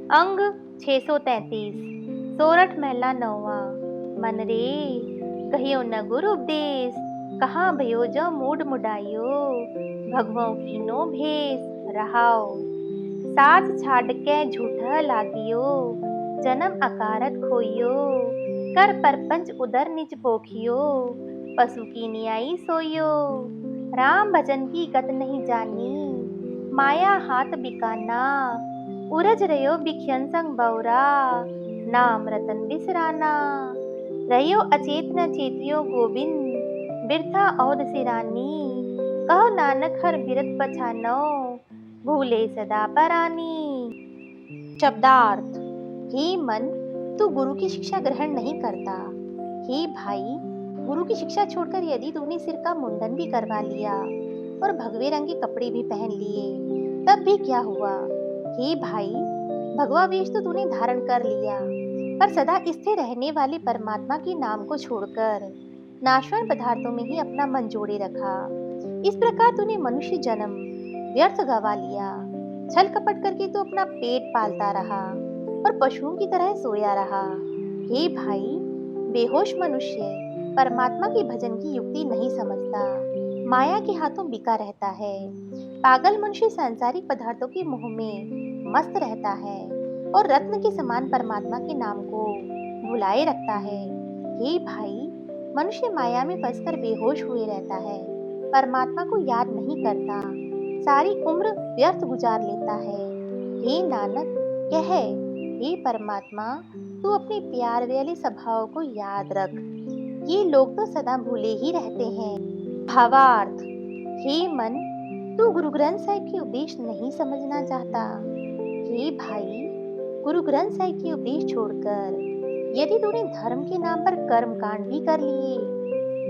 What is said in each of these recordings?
अंग 633 सोरठ महला नौवा। मन रे कहियो न गुरु उपदेश, कहाँ भयो जो मूड मुडायो। भगवों कीनो भेष रहाओ, साज छाड़ के झूठा लागियो। जन्म अकारत खोइयो, कर परपंच उदर निज पोखियो। पशु की नियाई सोइयो, राम भजन की गत नहीं जानी। माया हाथ बिकाना, उरज रयो बिख्यन संग बौरा। नाम रतन बिसराना, रहियो अचेत न चेतियो गोविंद। बिरथा औद सिरानी, कहो नानक हर बिरत पछानो। भूले सदा परानी। शब्दार्थ। हे मन, तू गुरु की शिक्षा ग्रहण नहीं करता। हे भाई, गुरु की शिक्षा छोड़कर यदि तूने सिर का मुंडन भी करवा लिया और भगवे रंग के कपड़े भी पहन लिए, तब भी क्या हुआ। हे भाई, भगवा वेश तो तूने धारण कर लिया, पर सदा स्थिर रहने वाले परमात्मा के नाम को छोड़कर नाशवान पदार्थों में ही अपना मन जोड़े रखा। इस प्रकार तूने मनुष्य जन्म व्यर्थ गवा लिया। छल कपट करके तो अपना पेट पालता रहा और पशुओं की तरह सोया रहा। हे भाई, बेहोश मनुष्य परमात्मा के भजन की युक्ति नहीं समझता, माया के हाथों बिका रहता है। पागल मनुष्य सांसारिक पदार्थों के मोह में मस्त रहता है और रत्न के समान परमात्मा के नाम को भुलाए रखता है। हे भाई, मनुष्य माया में फंसकर बेहोश हुए रहता है, परमात्मा को याद नहीं करता, सारी उम्र व्यर्थ गुजार लेता है। हे नानक, कह, हे परमात्मा, तू अपने प्यार वाले स्वभाव को याद रख। ये लोग तो सदा भूले ही रहते हैं। भावार्थ। हे मन, तू गुरु ग्रंथ साहिब के उपदेश नहीं समझना चाहता। हे भाई, गुरु ग्रंथ साहिब के उपदेश छोड़कर यदि तूने धर्म के नाम पर कर्म कांड भी कर लिए,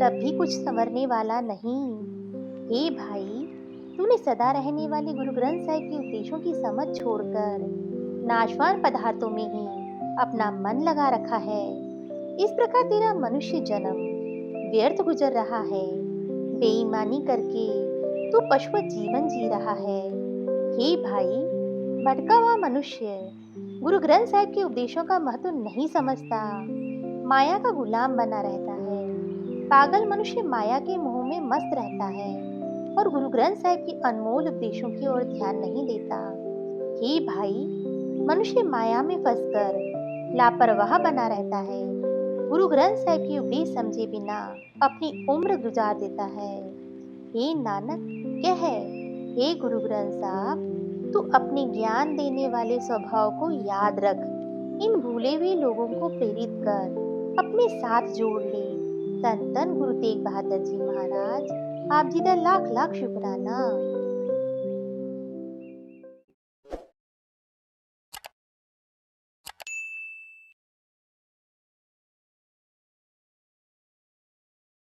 तब भी कुछ संवरने वाला नहीं। हे भाई, तूने सदा रहने वाले गुरु ग्रंथ साहिब के उपदेशों की समझ छोड़कर नाशवान पदार्थों में ही अपना मन लगा रखा है। इस प्रकार तेरा मनुष्य जन्म व्यर्थ गुजर रहा है। बेईमानी करके तू पशुवत जीवन जी रहा है। हे भाई, भटका हुआ मनुष्य गुरु ग्रंथ साहिब के उपदेशों का महत्व नहीं समझता, माया का गुलाम बना रहता है। पागल मनुष्य माया के मोह में मस्त रहता है और गुरु ग्रंथ साहिब के अनमोल उपदेशों की ओर ध्यान नहीं देता। हे भाई, मनुष्य माया में फंसकर लापरवाह बना रहता है, गुरु ग्रंथ साहिब के उपदेश समझे बिना अपनी उम्र गुजार देता है। हे नानक, कह, हे गुरु ग्रंथ साहब, तू अपने ज्ञान देने वाले स्वभाव को याद रख। इन भूले हुए लोगों को प्रेरित कर अपने साथ जोड़ ले। धन धन गुरु तेग बहादुर जी महाराज, आप जी का लाख लाख शुक्राना।